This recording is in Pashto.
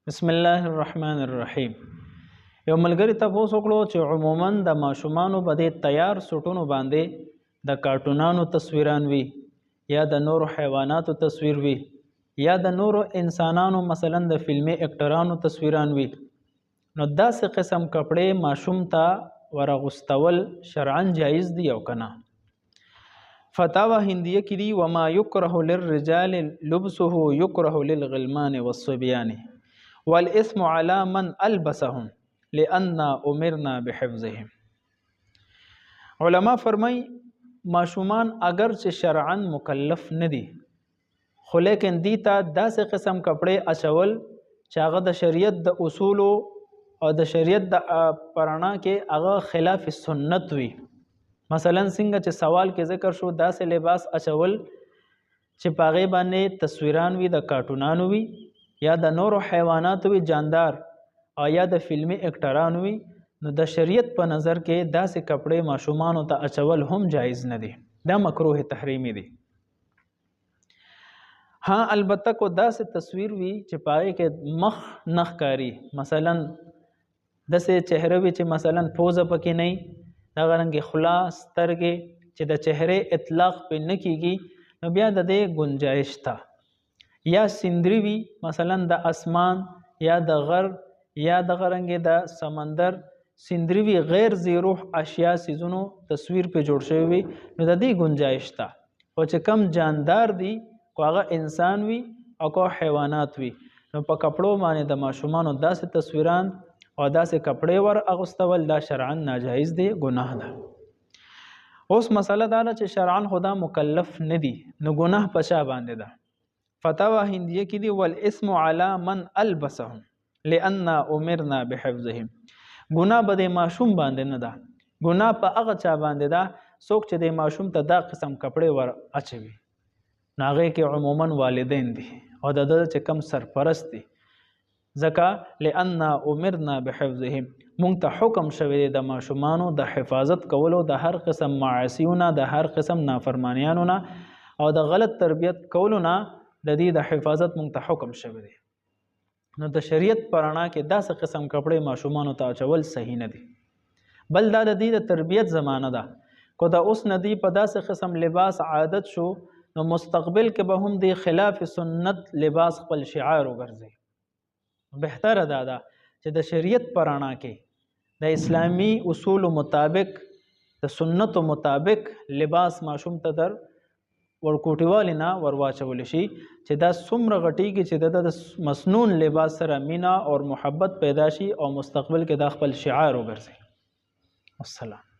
بسم الله الرحمن الرحیم. یو ملګری تاسو وکړو چې عموما د ماشومانو په دې تیار سټونو باندې د کارټونانو تصویران وي یا د نورو حیواناتو تصویر وي یا د نورو انسانانو مثلا د فلمي اکټرانو تصویران وي، نو داسې قسم کپړې ماشوم ته ورغوستول شرعاً جایز دي او کنه. فتاوی هندیه کې دي وما یکره للرجال لبسه یکره للغلمان والصبیان والاسم على من البسهم لأننا امرنا بحفظهم. علما فرمای ماشومان اگر چې شرعاً مکلف نه دي خو لیکن دی ته داسې قسم کپړې اچول چې هغه د شریعت د اصولو او د شریعت د پرانا کې هغه خلاف سنت وي. مثلا څنګه چې سوال کې ذکر شو داسې لباس اچول چې پاغې باندې تصویران وي د کارټونانو وي یا د نورو حیواناتو وي جاندار او یا د فلمي اکټرانو وي، نو د شریعت په نظر کې داسې کپړې ماشومانو ته اچول هم جایز نه دي، دا مکروه تحریمی دي. ها البته کو داسې تصویر وي چې پاغې کې مخ نه ښکاري، مثلا داسې چهره وي چې مثلا پوزه پکې نه وي، دغه رنګې خوله سترګې چې د چهرې اطلاق پې نه کیږي، نو بیا د دې گنجایش ته. یا سندري وي مثلا د اسمان یا د غر یا دغه رنګې د سمندر سندري وي غیر ذی روح اشیا سیزونو تصویر پې جوړ شوی وي، نو د دې گنجایش ته. خو چې کم جاندار دي کو هغه انسان وي او کو حیوانات وي، نو په کپړو باندې د ماشومانو داسې تصویران او داسې کپړې ور اغوستول دا شرعاً ناجایز دی، ګناه ده. اوس مسله دا ده چې شرعاً خدا مکلف نه دي، نو ګناه په چا باندې ده؟ فتاوی هندیه کې دي والاسم علی من البسهم لأننا امرنا بحفظهم. ګناه به د ماشوم باندې نه ده، ګناه په هغه چا باندې ده څوک چې د ماشوم ته دا قسم کپړې ور اچوي، نو هغې کې عموما والدین دي او د ده چې کم سرپرست دي، ځکه لأننا امرنا بحفظهم مونږ ته حکم شوی دی د ماشومانو د حفاظت کولو د هر قسم معاصیونه د هر قسم نافرمانیانو نه او د غلط تربیت کولو نه د دې د حفاظت مونږ ته حکم شوی دی. نو د شریعت پرانا کې داسې قسم کپړې ماشومانو ته اچول صحیح نه دي، بل دا د دې د تربیت زمانه ده. کو د اوس نه دی په داسې قسم لباس عادت شو، نو مستقبل کې به هم د خلاف سنت لباس خپل شعار وګرځي. بهتره دا ده چې د شریعت پرانا کې د اسلامی اصول مطابق د سنت مطابق لباس ماشوم ته در ورکوټیوالی نه ورواچول شي چې دا څومره غټیږي چې د مسنون لباس سره مینا او محبت پیدا شي او مستقبل کې دا خپل شعار وګرځي. السلام.